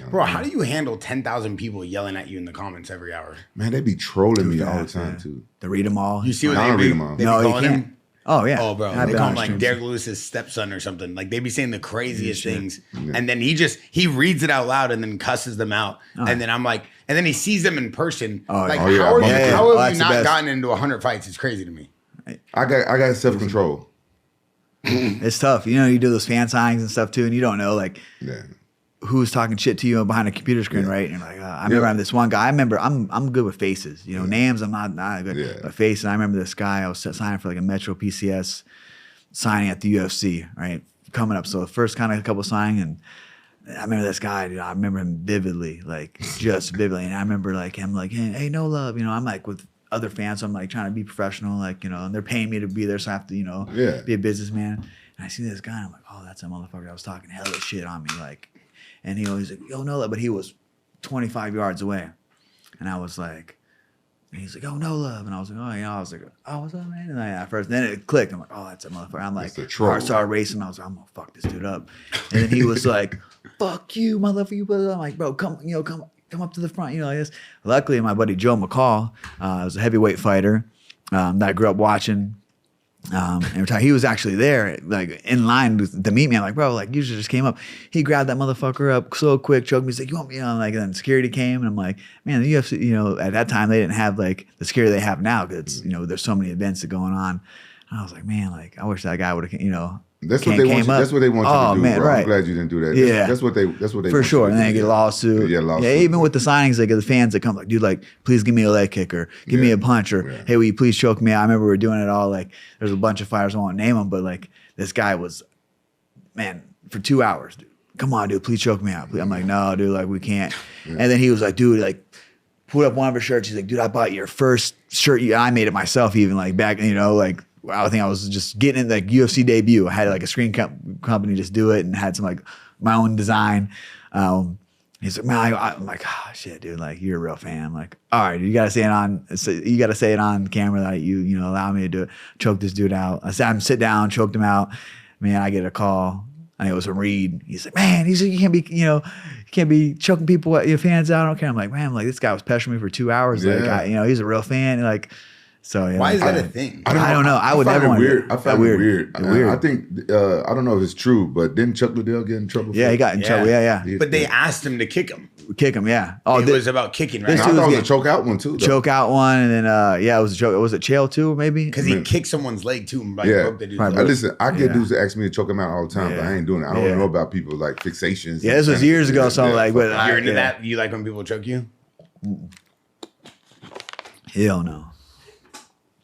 Bro, how do you handle 10,000 people yelling at you in the comments every hour? Man, they be trolling me all the time too. To read them all. You see what I they don't be, read them all. they be No, you calling can't. him? Oh yeah. Oh, bro, I've they been call on him like streams. Derek Lewis's stepson or something. Like they be saying the craziest things, and then he reads it out loud and then cusses them out, and then I'm like, and then he sees them in person. Like, yeah, how Oh, have that's you the not best. gotten into 100 fights? It's crazy to me. I got self-control. It's tough. You know, you do those fan signings and stuff too, and you don't know like who's talking shit to you behind a computer screen, right? And you're like, I remember this one guy. I'm good with faces. You know, names I'm not good. Yeah. But faces. I remember this guy. I was signing for like a Metro PCS signing at the UFC, right? Coming up. So the first kind of couple signing, and I remember this guy, dude. I remember him vividly, like just vividly. And I remember like him, like, hey, no love. You know, I'm like with other fans, so I'm like trying to be professional, like, you know, and they're paying me to be there, so I have to, you know, be a businessman. And I see this guy, and I'm like, oh, that's a motherfucker that was talking hella shit on me, like, and he always like, yo, no love, but he was 25 yards away, and I was like, and he's like, oh, no love, and I was like, oh, yeah, I was like, oh, what's up, man? And at first, then it clicked. I'm like, oh, that's a motherfucker. I'm like, I started racing. I was like, I'm gonna fuck this dude up, and then he was like, fuck you, motherfucker. I'm like, bro, come up to the front, you know, like this. Luckily, my buddy Joe McCall was a heavyweight fighter that I grew up watching. Every time he was actually there, like in line to meet me, I'm like, bro, like you just came up. He grabbed that motherfucker up so quick, choked me. He's like, you want me? You know, like, and then security came, and I'm like, man, the UFC, you know, at that time they didn't have like the security they have now because you know there's so many events that going on. And I was like, man, like I wish that guy would have, you know. That's what they want you. That's what they want you to do. Man, bro. right. I'm glad you didn't do that. Yeah, that's what they. For sure. And then get a lawsuit. Yeah, lawsuit. Yeah, even with the signings, like the fans that come, like, dude, like, please give me a leg kick or give me a punch or hey, will you please choke me out? I remember we were doing it all. Like, there's a bunch of fighters, I won't name them, but like this guy was, man, for 2 hours, dude. Come on, dude, please choke me out. I'm like, no, dude, like we can't. And then he was like, dude, like, put up one of his shirts. He's like, dude, I bought your first shirt. I made it myself, even like back, you know, like. I think I was just getting in like UFC debut. I had like a screen company just do it and had some like my own design. He's like, man, I'm like, oh shit, dude, like you're a real fan. I'm like, all right, you gotta say it on camera that you know allow me to do it. Choke this dude out. I said, sit down, choked him out. Man, I get a call. I think it was a Reed. He's like, man, he's like, you can't be choking people, your fans out. I don't care. I'm like, man, like this guy was pestering me for 2 hours. Like, he's a real fan. Like. So yeah, why is that a thing? I don't know. I would never want to. I find it weird. I think I don't know if it's true, but didn't Chuck Liddell get in trouble? Yeah, he got in trouble. Yeah. But they asked him to kick him. Yeah. Oh, it was about kicking, right? I thought it was a choke out one too. Choke out one, and then it was a choke. Was it Chael too, maybe? Because he kicked someone's leg too. And broke the dude's leg. Listen, I get dudes that ask me to choke him out all the time, but I ain't doing it. I don't know about people like fixations. Yeah, this was years ago. So I'm like, but you're into that? You like when people choke you? Hell no.